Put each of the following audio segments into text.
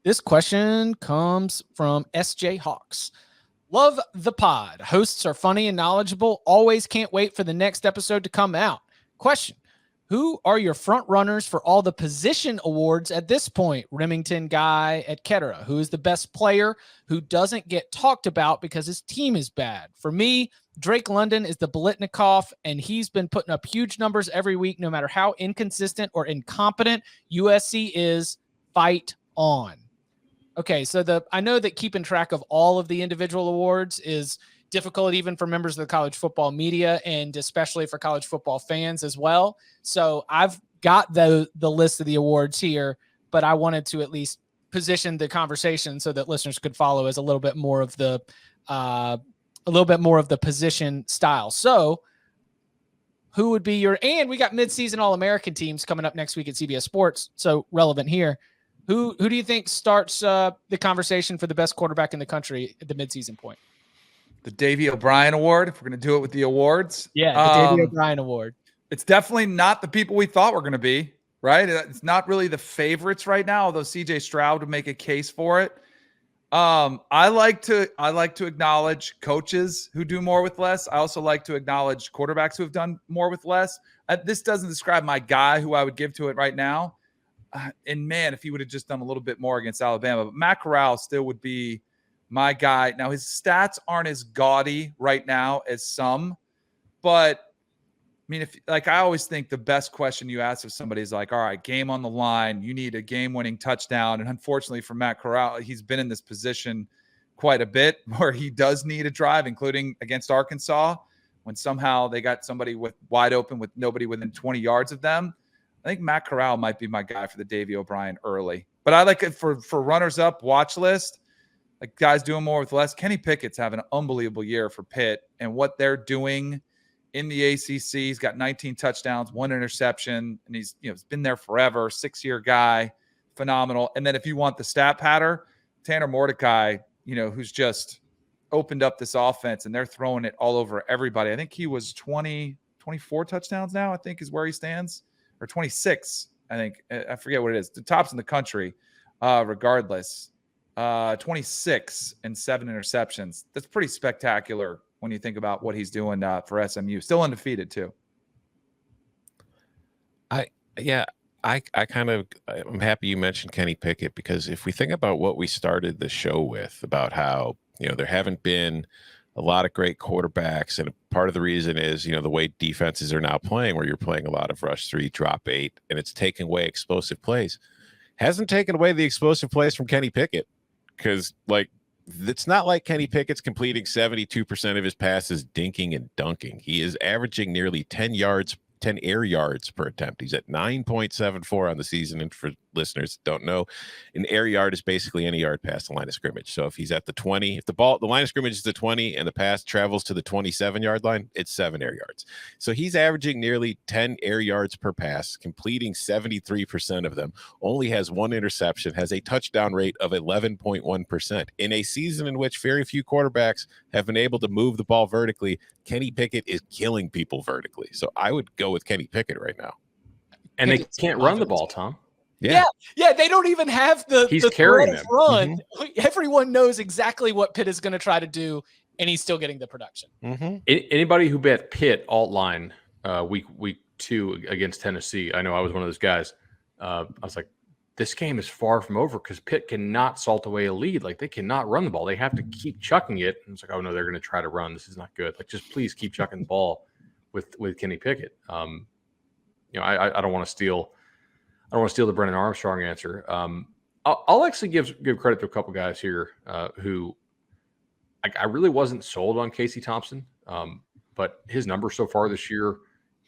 This question comes from SJ Hawks. Love the pod. Hosts are funny and knowledgeable. Always can't wait for the next episode to come out. Question. Who are your front runners for all the position awards at this point? Remington guy, etc. Who is the best player who doesn't get talked about because his team is bad? For me, Drake London is the Bolitnikov, and he's been putting up huge numbers every week, no matter how inconsistent or incompetent USC is. Fight on. Okay, so I know that keeping track of all of the individual awards is difficult even for members of the college football media and especially for college football fans as well. So I've got the list of the awards here, but I wanted to at least position the conversation so that listeners could follow as a little bit more of the position style. So who would be and we got midseason All-American teams coming up next week at CBS Sports. So relevant here. Who do you think starts the conversation for the best quarterback in the country at the midseason point? The Davey O'Brien Award, if we're going to do it with the awards. Yeah, the Davey O'Brien Award. It's definitely not the people we thought were going to be, right? It's not really the favorites right now, although CJ Stroud would make a case for it. I like to acknowledge coaches who do more with less. I also like to acknowledge quarterbacks who have done more with less. This doesn't describe my guy who I would give to it right now. And man, if he would have just done a little bit more against Alabama, but Matt Corral still would be my guy. Now, his stats aren't as gaudy right now as some, but I mean, I always think the best question you ask of somebody is like, all right, game on the line, you need a game-winning touchdown. And unfortunately for Matt Corral, he's been in this position quite a bit where he does need a drive, including against Arkansas, when somehow they got somebody wide open with nobody within 20 yards of them. I think Matt Corral might be my guy for the Davey O'Brien early. But I like it for runners-up watch list, like guys doing more with less. Kenny Pickett's having an unbelievable year for Pitt, and what they're doing in the ACC. He's got 19 touchdowns, 1 interception, and he's been there forever, 6-year guy, phenomenal. And then if you want the stat patter, Tanner Mordecai, who's just opened up this offense, and they're throwing it all over everybody. I think he was 24 touchdowns now, I think is where he stands. Or 26, I think. I forget what it is. The top's in the country, regardless. 26 and 7 interceptions. That's pretty spectacular when you think about what he's doing for SMU. Still undefeated, too. I'm happy you mentioned Kenny Pickett, because if we think about what we started the show with, about how, there haven't been a lot of great quarterbacks, and part of the reason is, the way defenses are now playing, where you're playing a lot of rush 3, drop 8, and it's taking away explosive plays. Hasn't taken away the explosive plays from Kenny Pickett, because it's not like Kenny Pickett's completing 72% of his passes dinking and dunking. He is averaging nearly 10 air yards per attempt. He's at 9.74 on the season. And for listeners that don't know, an air yard is basically any yard past the line of scrimmage. So if he's at the 20, if the line of scrimmage is the 20 and the pass travels to the 27-yard line, it's 7 air yards. So he's averaging nearly 10 air yards per pass, completing 73% of them, only has 1 interception, has a touchdown rate of 11.1%. In a season in which very few quarterbacks have been able to move the ball vertically, Kenny Pickett is killing people vertically. So I would go with Kenny Pickett right now. And they can't run the ball, Tom. Yeah. They don't even have he's carrying them. Run. Mm-hmm. Everyone knows exactly what Pitt is going to try to do, and he's still getting the production. Mm-hmm. Anybody who bet Pitt alt line week 2 against Tennessee, I know I was one of those guys. I was like, this game is far from over because Pitt cannot salt away a lead. Like, they cannot run the ball. They have to keep chucking it. And it's like, oh no, they're going to try to run. This is not good. Like, just please keep chucking the ball with Kenny Pickett. I don't want to steal. I don't want to steal the Brennan Armstrong answer. I'll actually give credit to a couple guys here who I really wasn't sold on Casey Thompson, but his numbers so far this year.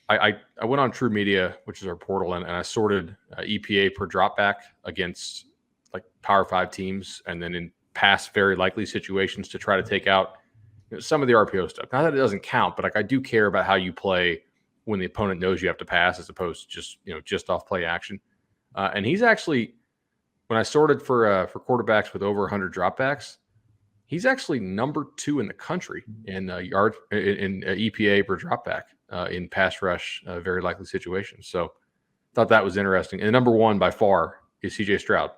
I went on True Media, which is our portal, and I sorted EPA per dropback against like Power 5 teams, and then in past very likely situations to try to take out some of the RPO stuff. Not that it doesn't count, but I do care about how you play when the opponent knows you have to pass, as opposed to just off play action. And he's actually, when I sorted for quarterbacks with over 100 dropbacks, he's actually number 2 in the country in EPA per dropback in pass rush, very likely situations. So thought that was interesting. And number 1 by far is CJ Stroud.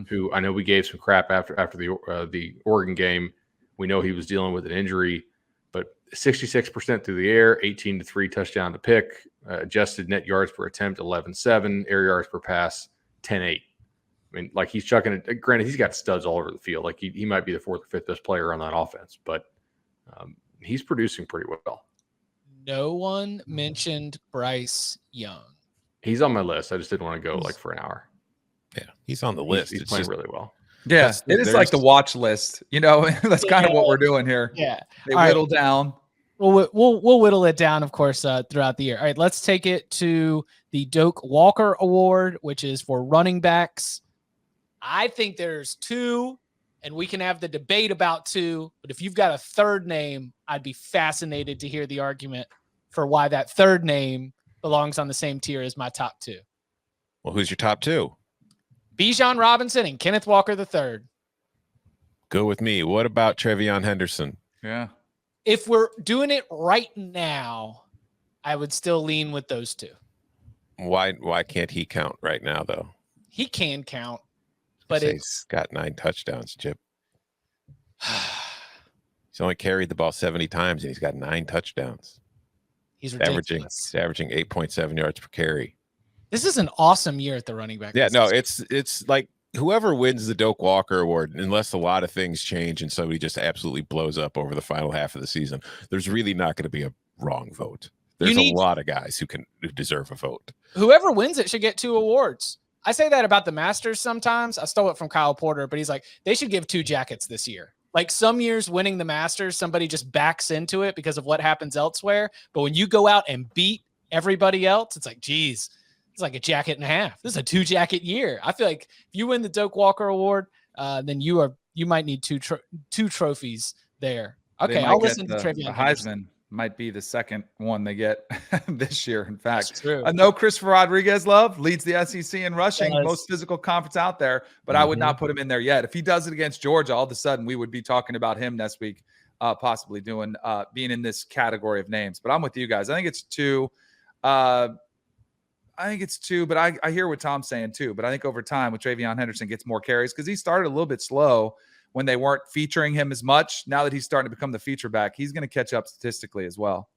who I know we gave some crap after the Oregon game. We know he was dealing with an injury, but 66% through the air, 18-3 touchdown to pick, adjusted net yards per attempt 11.7, air yards per pass 10.8. I mean, like he's chucking it. Granted, he's got studs all over the field. Like he might be the fourth or fifth best player on that offense, but he's producing pretty well. No one mentioned Bryce Young. He's on my list. I just didn't want to go like for an hour. Yeah, he's on the list. He's playing really well. Yeah, it is like the watch list. You know, that's kind of what we're doing here. Yeah, they whittle down. We'll whittle it down, of course, throughout the year. All right, let's take it to the Doak Walker Award, which is for running backs. I think there's two, and we can have the debate about two. But if you've got a third name, I'd be fascinated to hear the argument for why that third name belongs on the same tier as my top two. Well, who's your top two? Bijan Robinson and Kenneth Walker III. Go with me. What about Trevion Henderson? Yeah. If we're doing it right now, I would still lean with those two. Why can't he count right now, though? He can count, but he's got 9 touchdowns, Chip. He's only carried the ball 70 times, and he's got 9 touchdowns. He's averaging 8.7 yards per carry. This is an awesome year at the running back. Yeah, no, it's like whoever wins the Doak Walker Award, unless a lot of things change and somebody just absolutely blows up over the final half of the season, there's really not going to be a wrong vote. There's a lot of guys who deserve a vote. Whoever wins it should get 2 awards. I say that about the Masters sometimes. I stole it from Kyle Porter, but he's like, they should give 2 jackets this year. Like some years winning the Masters, somebody just backs into it because of what happens elsewhere. But when you go out and beat everybody else, it's like, geez, it's like a jacket and a half. This is a 2 jacket year. I feel like if you win the Doak Walker Award, then you might need two trophies there. Okay, I'll listen to Trevion. The Heisman might be the second one they get this year. In fact, that's true. I know Christopher Rodriguez leads the SEC in rushing, most physical conference out there, but I would not put him in there yet. If he does it against Georgia, all of a sudden we would be talking about him next week, possibly being in this category of names. But I'm with you guys. I think it's 2. But I hear what Tom's saying too. But I think over time, with Trevion Henderson gets more carries because he started a little bit slow when they weren't featuring him as much. Now that he's starting to become the feature back, he's going to catch up statistically as well.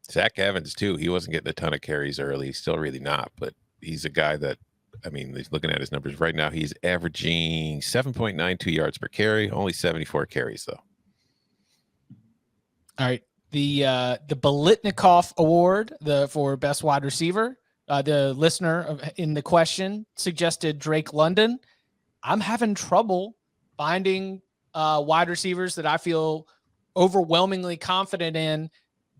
Zach Evans too. He wasn't getting a ton of carries early. He's still really not, but he's a guy that, I mean, he's looking at his numbers right now. He's averaging 7.92 yards per carry, only 74 carries though. All right. The Biletnikoff Award, for best wide receiver. The listener in the question suggested Drake London. I'm having trouble finding wide receivers that I feel overwhelmingly confident in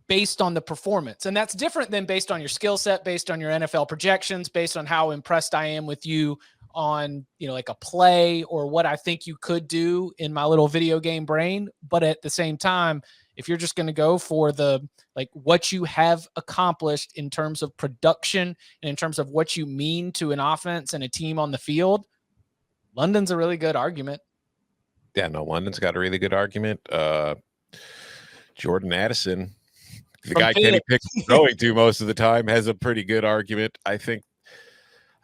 based on the performance. And that's different than based on your skill set, based on your NFL projections, based on how impressed I am with you on, like a play or what I think you could do in my little video game brain. But at the same time, if you're just going to go for what you have accomplished in terms of production and in terms of what you mean to an offense and a team on the field, London's a really good argument. Yeah, no, London's got a really good argument. Jordan Addison, the guy Kenny Pickett's throwing to most of the time, has a pretty good argument.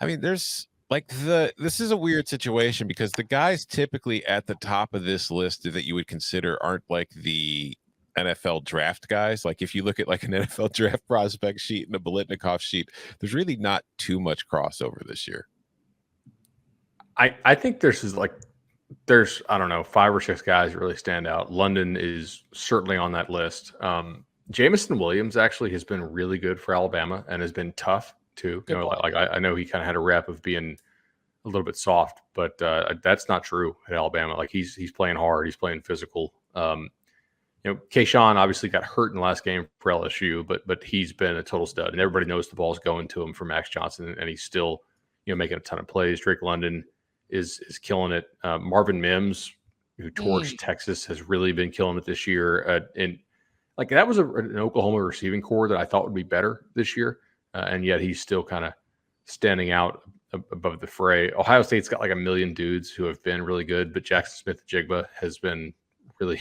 There's this is a weird situation because the guys typically at the top of this list that you would consider aren't like the NFL draft guys. Like if you look at like an NFL draft prospect sheet and a Biletnikoff sheet, there's really not too much crossover this year. I think there's I don't know, 5 or 6 guys that really stand out. London is certainly on that list. Jamison Williams actually has been really good for Alabama and has been tough too. I know he kind of had a rep of being a little bit soft, but that's not true at Alabama. Like he's playing hard, he's playing physical. Kayshawn obviously got hurt in the last game for LSU, but he's been a total stud, and everybody knows the ball's going to him for Max Johnson, and he's still making a ton of plays. Drake London is killing it. Marvin Mims, who torched Texas, has really been killing it this year. And like that was an Oklahoma receiving core that I thought would be better this year, and yet he's still kind of standing out above the fray. Ohio State's got like a million dudes who have been really good, but Jackson Smith-Jigba has been really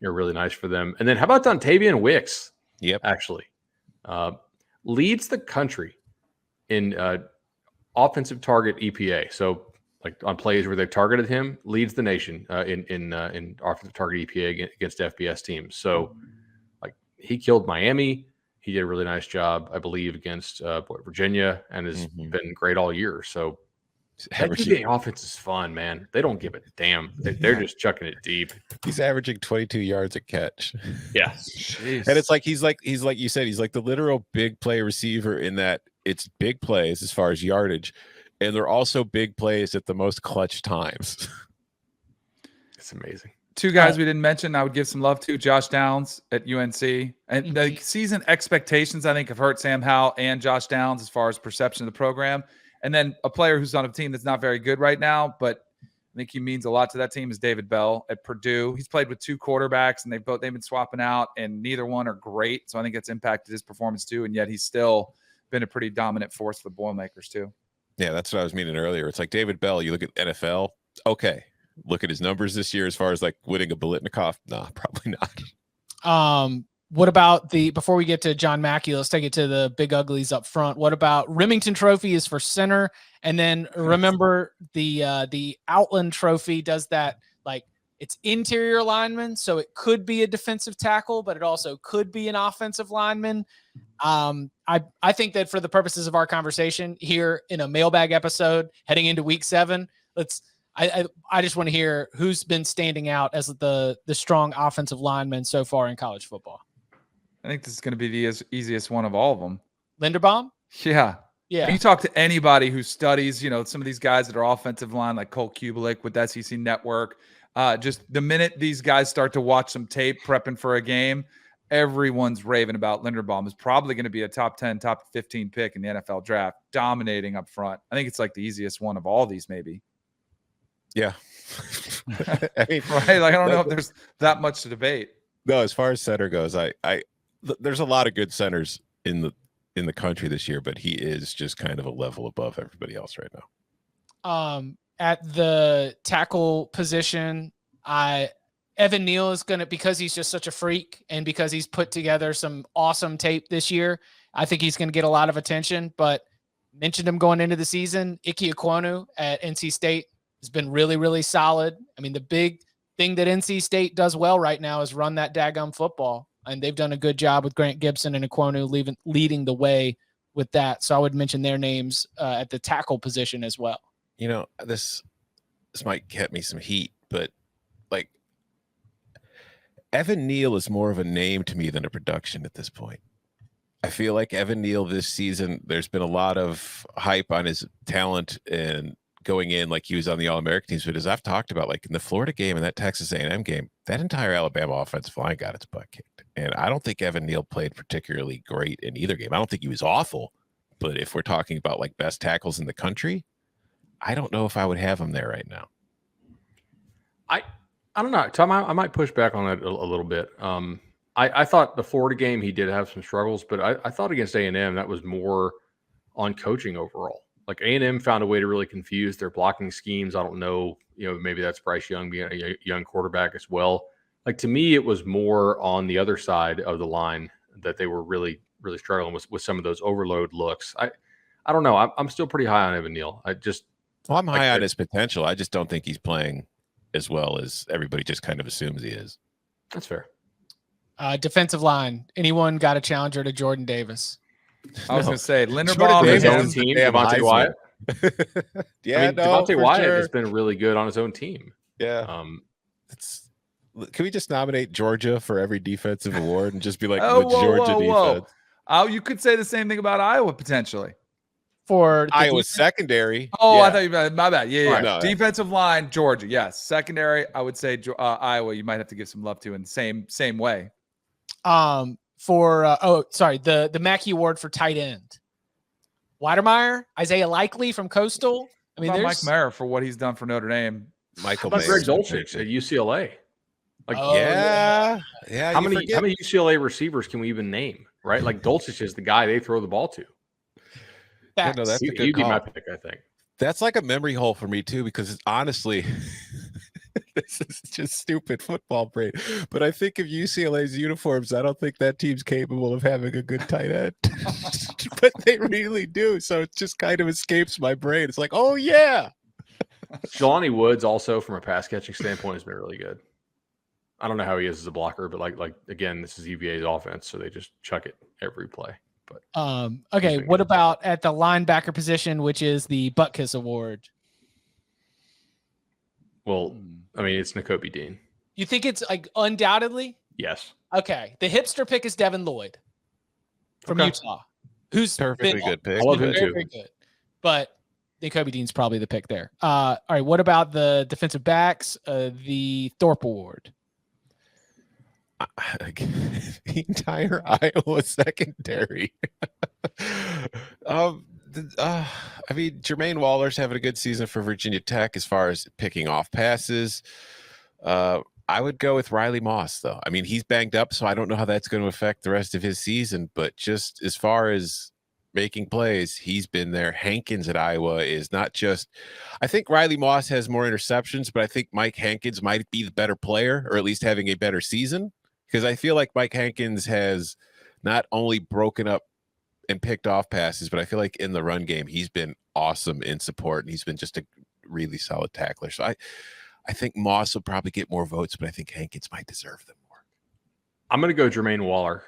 really nice for them. And then how about Dontavian Wicks? Yep, actually leads the country in offensive target EPA. So like on plays where they've targeted him, leads the nation in offensive target EPA against FBS teams. So like he killed Miami. He did a really nice job, I believe, against Virginia, and has been great all year. So that UVA offense is fun, man. They don't give a damn. They're just chucking it deep. He's averaging 22 yards a catch. Yeah. And it's like he's like you said, he's like the literal big play receiver in that it's big plays as far as yardage, and they're also big plays at the most clutch times. It's amazing. Two guys we didn't mention, I would give some love to: Josh Downs at UNC. And the season expectations, I think, have hurt Sam Howell and Josh Downs as far as perception of the program. And then a player who's on a team that's not very good right now, but I think he means a lot to that team, is David Bell at Purdue. He's played with two quarterbacks, and they've been swapping out, and neither one are great. So I think that's impacted his performance too. And yet he's still been a pretty dominant force for the Boilermakers too. Yeah, that's what I was meaning earlier. It's like David Bell, you look at NFL, okay. Look at his numbers this year as far as like winning a Biletnikoff. No, probably not. What about before we get to John Mackey, let's take it to the big uglies up front. What about Remington Trophy is for center? And then remember the Outland Trophy does that, like it's interior lineman. So it could be a defensive tackle, but it also could be an offensive lineman. I think that for the purposes of our conversation here in a mailbag episode heading into week 7, I just want to hear who's been standing out as the strong offensive lineman so far in college football. I think this is going to be the easiest one of all of them. Linderbaum? Yeah. Yeah. You talk to anybody who studies, some of these guys that are offensive line, like Colt Kubelik with SEC Network. Just the minute these guys start to watch some tape prepping for a game, everyone's raving about Linderbaum. Is probably going to be a top 10, top 15 pick in the NFL draft, dominating up front. I think it's like the easiest one of all these, maybe. Yeah. I mean, right. Like, I don't know if there's that much to debate. No, as far as center goes, there's a lot of good centers in the country this year, but he is just kind of a level above everybody else right now. At the tackle position, Evan Neal is going to, because he's just such a freak and because he's put together some awesome tape this year, I think he's going to get a lot of attention, but mentioned him going into the season. Ike Ekwonu at NC State has been really, really solid. I mean, the big thing that NC State does well right now is run that daggum football, and they've done a good job with Grant Gibson and Ekwonu leading the way with that. So I would mention their names at the tackle position as well. This might get me some heat, but like Evan Neal is more of a name to me than a production at this point. I feel like Evan Neal this season, there's been a lot of hype on his talent and going in like he was on the All-American teams, but as I've talked about, like in the Florida game and that Texas A&M game, that entire Alabama offensive line got its butt kicked. And I don't think Evan Neal played particularly great in either game. I don't think he was awful, but if we're talking about like best tackles in the country, I don't know if I would have him there right now. I don't know, Tom. I might push back on that a little bit. I thought the Florida game he did have some struggles, but I thought against A&M that was more on coaching overall. Like A&M found a way to really confuse their blocking schemes. I don't know, maybe that's Bryce Young being a young quarterback as well. Like to me, it was more on the other side of the line that they were really, really struggling with some of those overload looks. I don't know. I'm still pretty high on Evan Neal. I'm high on his potential. I just don't think he's playing as well as everybody just kind of assumes he is. That's fair. Defensive line. Anyone got a challenger to Jordan Davis? I was going to say Linderbaum, his own team, Devontae Wyatt. Yeah, Devontae Wyatt sure. has been really good on his own team. Yeah. Can we just nominate Georgia for every defensive award and just be like Georgia defense? Oh, you could say the same thing about Iowa potentially. For Iowa's secondary. Oh, yeah. I thought you meant my bad. Yeah. No, defensive line, Georgia. Yes. Secondary, I would say Iowa. You might have to give some love to in the same way. The Mackey Award for tight end. Weidermeyer, Isaiah Likely from Coastal. I mean, there's Mike Mayer for what he's done for Notre Dame. Michael Greg Dulcich at UCLA. Like, yeah. How many UCLA receivers can we even name? Right, like Dulcich is the guy they throw the ball to. Yeah, no, that's a good he'd be call. my pick, I think. That's like a memory hole for me too, because honestly, this is just stupid football brain. But I think of UCLA's uniforms, I don't think that team's capable of having a good tight end. But they really do. So it just kind of escapes my brain. It's like, oh yeah. Jelani Woods also, from a pass catching standpoint, has been really good. I don't know how he is as a blocker, but like again, this is EVA's offense, so they just chuck it every play. But okay, what about at the linebacker position, which is the Butkus Award? Well, I mean, it's Nakobe Dean. You think it's like undoubtedly? Yes. Okay. The hipster pick is Devin Lloyd from Utah, who's Perfectly good pick. I love him too. very good. But Nakobe Dean's probably the pick there. All right. What about the defensive backs? The Thorpe Award. The entire Iowa secondary. I mean, Jermaine Waller's having a good season for Virginia Tech as far as picking off passes. I would go with Riley Moss, though. I mean, he's banged up, so I don't know how that's going to affect the rest of his season. But just as far as making plays, he's been there. Hankins at Iowa is not just – I think Riley Moss has more interceptions, but I think Mike Hankins might be the better player, or at least having a better season. Because I feel like Mike Hankins has not only broken up and picked off passes, but I feel like in the run game, he's been awesome in support, and he's been just a really solid tackler. So I think Moss will probably get more votes, but I think Hankins might deserve them more. I'm going to go Jermaine Waller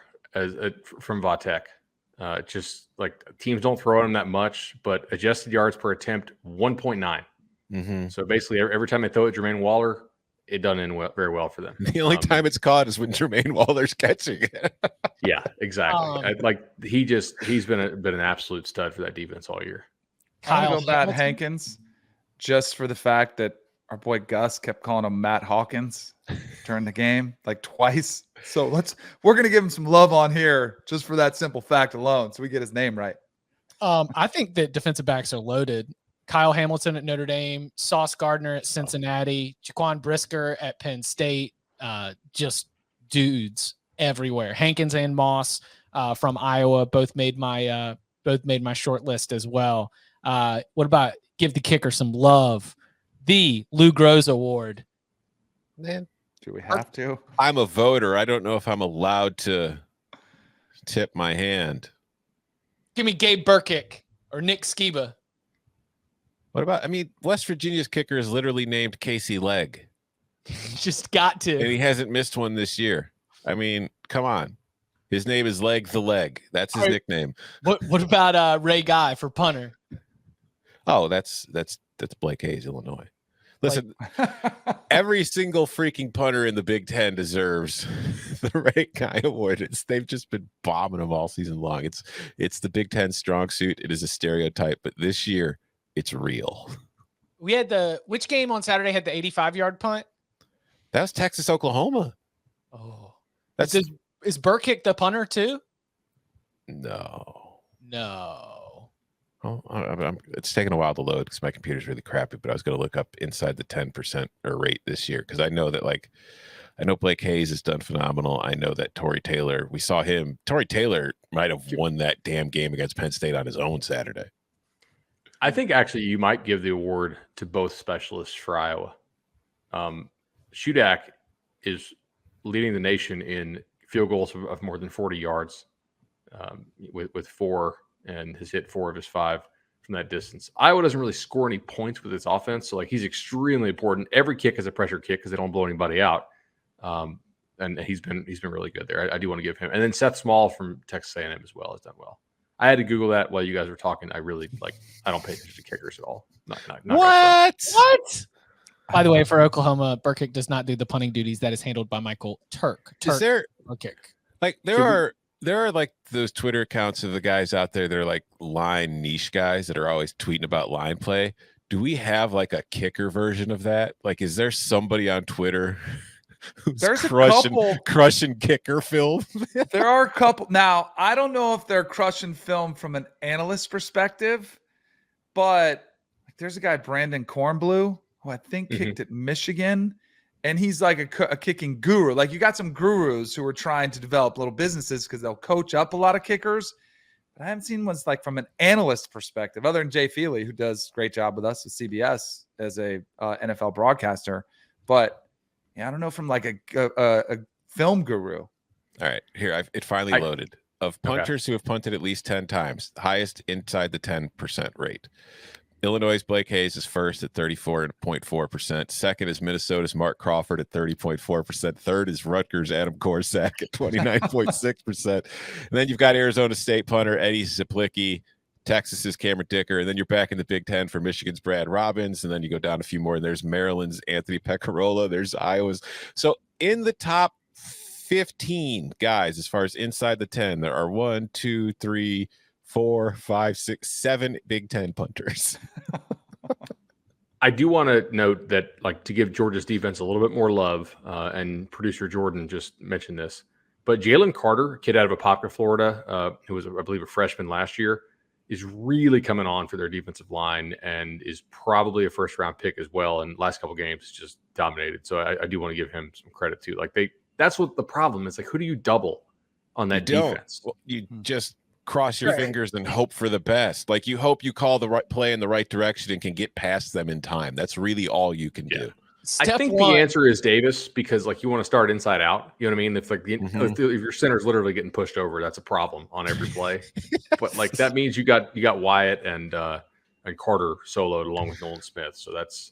from Vatek. Just like teams don't throw at him that much, but adjusted yards per attempt, 1.9. Mm-hmm. So basically every time they throw at Jermaine Waller, it doesn't end very well for them. The only time it's caught is when Jermaine Waller's catching it. Yeah, exactly. He's been an absolute stud for that defense all year. I'm going to go Matt Hankins just for the fact that our boy Gus kept calling him Matt Hawkins during the game like twice. So we're going to give him some love on here just for that simple fact alone, so we get his name right. I think that defensive backs are loaded. Kyle Hamilton at Notre Dame, Sauce Gardner at Cincinnati, Jaquan Brisker at Penn State, just dudes everywhere. Hankins and Moss from Iowa both made my short list as well. What about give the kicker some love? The Lou Groza Award. Man, do we have to? I'm a voter. I don't know if I'm allowed to tip my hand. Give me Gabe Burkick or Nick Skiba. What about, I mean, West Virginia's kicker is literally named Casey Legg. Just got to. And he hasn't missed one this year. I mean, come on. His name is Leg the Leg. That's his nickname. What about Ray Guy for punter? Oh, that's Blake Hayes, Illinois. Listen, every single freaking punter in the Big Ten deserves the Ray Guy Award. They've just been bombing them all season long. It's the Big Ten strong suit. It is a stereotype, but this year it's real. We had which game on Saturday had the 85-yard punt? That was Texas, Oklahoma. Oh, is Burkick the punter too? No. Oh, it's taking a while to load because my computer's really crappy, but I was going to look up inside the 10% rate this year because I know that, I know Blake Hayes has done phenomenal. I know that Torrey Taylor, we saw him. Torrey Taylor might have won that damn game against Penn State on his own Saturday. I think actually you might give the award to both specialists for Iowa. Shudak is leading the nation in field goals of more than 40 yards with 4, and has hit 4 of his 5 from that distance. Iowa doesn't really score any points with its offense, so he's extremely important. Every kick is a pressure kick because they don't blow anybody out, and he's been really good there. I do want to give him. And then Seth Small from Texas A&M as well has done well. I had to Google that while you guys were talking. I really I don't pay attention to kickers at all. Not What? By the way, for Oklahoma, Burkick does not do the punting duties. That is handled by Michael Turk. Is there Burkick. There are those Twitter accounts of the guys out there that are line niche guys that are always tweeting about line play. Do we have a kicker version of that? Is there somebody on Twitter who's crushing kicker film? There are a couple. Now, I don't know if they're crushing film from an analyst perspective, but there's a guy, Brandon Kornblue, who I think kicked at Michigan. And he's a kicking guru. You got some gurus who are trying to develop little businesses because they'll coach up a lot of kickers. But I haven't seen ones from an analyst perspective, other than Jay Feely, who does a great job with us with CBS as a NFL broadcaster. But yeah, I don't know from a film guru. All right, here it finally loaded. Of punters who have punted at least 10 times, the highest inside the 10% rate. Illinois' Blake Hayes is first at 34.4%. Second is Minnesota's Mark Crawford at 30.4%. Third is Rutgers' Adam Korsak at 29.6%. And then you've got Arizona State punter Eddie Zaplicki, Texas's Cameron Dicker, and then you're back in the Big Ten for Michigan's Brad Robbins, and then you go down a few more, and there's Maryland's Anthony Pecorarola, there's Iowa's. So in the top 15 guys, as far as inside the 10, there are 1, 2, 3, 4, 5, 6, 7 Big Ten punters. I do want to note that, like, to give Georgia's defense a little bit more love, and producer Jordan just mentioned this, but Jalen Carter, a kid out of Apopka, Florida, who was, I believe, a freshman last year, is really coming on for their defensive line and is probably a first-round pick as well. And last couple games just dominated. So I do want to give him some credit too. Like, that's what the problem is. Like, who do you double on that defense? Well, you just cross your fingers and hope for the best. Like, you hope you call the right play in the right direction and can get past them in time. That's really all you can do. I think the answer is Davis, because, like, you want to start inside out. You know what I mean? If, like, if your center's literally getting pushed over, that's a problem on every play. But, like, that means you got Wyatt and Carter soloed along with Nolan Smith. So that's,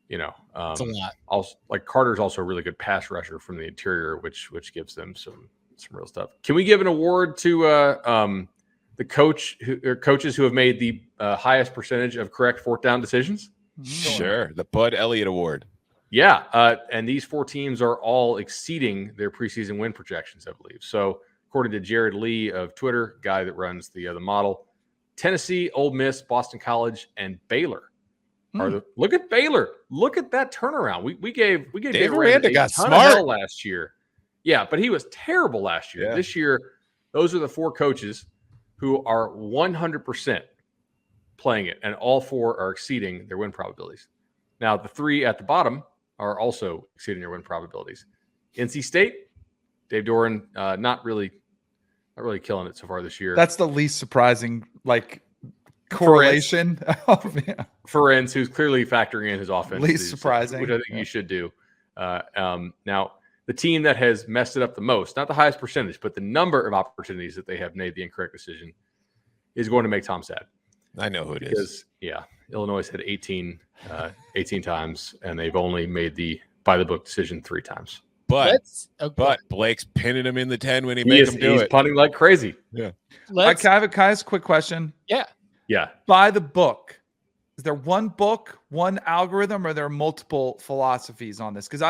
you know, it's a lot. Also, like, Carter's also a really good pass rusher from the interior, which gives them some real stuff. Can we give an award to the coaches who have made the highest percentage of correct fourth down decisions? Sure. The Bud Elliott Award. Yeah. And these 4 teams are all exceeding their preseason win projections, I believe. So according to Jared Lee of Twitter, guy that runs the model, Tennessee, Ole Miss, Boston College, and Baylor are look at Baylor. Look at that turnaround. We gave Dave Aranda got ton smart of hell last year. Yeah, but he was terrible last year. Yeah. This year, those are the 4 coaches who are 100% playing it, and all 4 are exceeding their win probabilities. Now, the 3 at the bottom are also exceeding their win probabilities. NC State, Dave Doran, not really killing it so far this year. That's the least surprising, like, correlation. Ferenc, who's clearly factoring in his offense, Least surprising, which I think you should do. Now, the team that has messed it up the most, not the highest percentage, but the number of opportunities that they have made the incorrect decision, is going to make Tom sad. I know who it is. Yeah, Illinois had 18 times, and they've only made the by-the-book decision 3 times. But Blake's pinning him in the 10 when he makes him do it. He's punting like crazy. Yeah. Can I ask a quick question? Yeah. By the book, is there one book, one algorithm, or are there multiple philosophies on this? Because I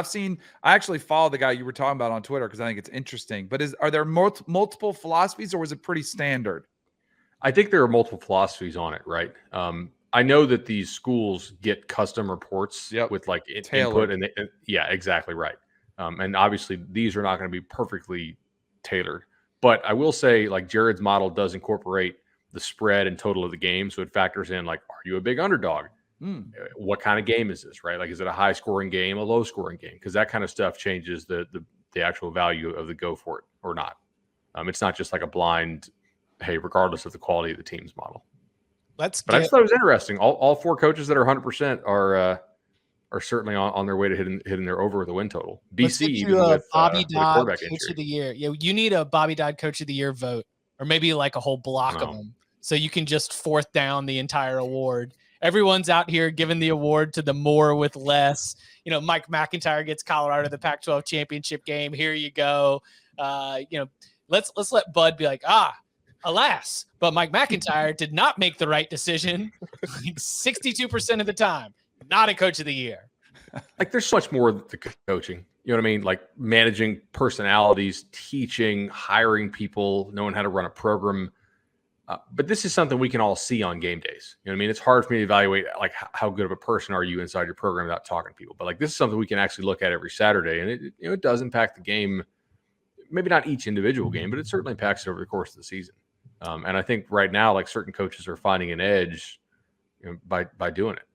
actually follow the guy you were talking about on Twitter because I think it's interesting. But are there multiple philosophies, or was it pretty standard? I think there are multiple philosophies on it, right? I know that these schools get custom reports with, like, input, and yeah, exactly right. And obviously these are not going to be perfectly tailored, but I will say, like, Jared's model does incorporate the spread and total of the game. So it factors in, like, are you a big underdog? What kind of game is this, right? Like, is it a high scoring game, a low scoring game? Because that kind of stuff changes the actual value of the go for it or not. It's not just like a blind, hey, regardless of the quality of the team's model. I just thought it was interesting. All 4 coaches that are 100% are certainly on their way to hitting their over the win total. BC, even with Bobby Dodd Coach injury. Of the Year. Yeah, you need a Bobby Dodd Coach of the Year vote, or maybe like a whole block of them, so you can just fourth down the entire award. Everyone's out here giving the award to the more with less. You know, Mike McIntyre gets Colorado the Pac-12 championship game. Here you go. Let's let Bud be like, alas, but Mike McIntyre did not make the right decision 62% of the time. Not a Coach of the Year. Like, there's so much more to coaching. You know what I mean? Like, managing personalities, teaching, hiring people, knowing how to run a program. But this is something we can all see on game days. You know what I mean? It's hard for me to evaluate, like, how good of a person are you inside your program without talking to people. But, like, this is something we can actually look at every Saturday, and it does impact the game. Maybe not each individual game, but it certainly impacts it over the course of the season. And I think right now, like, certain coaches are finding an edge, by doing it.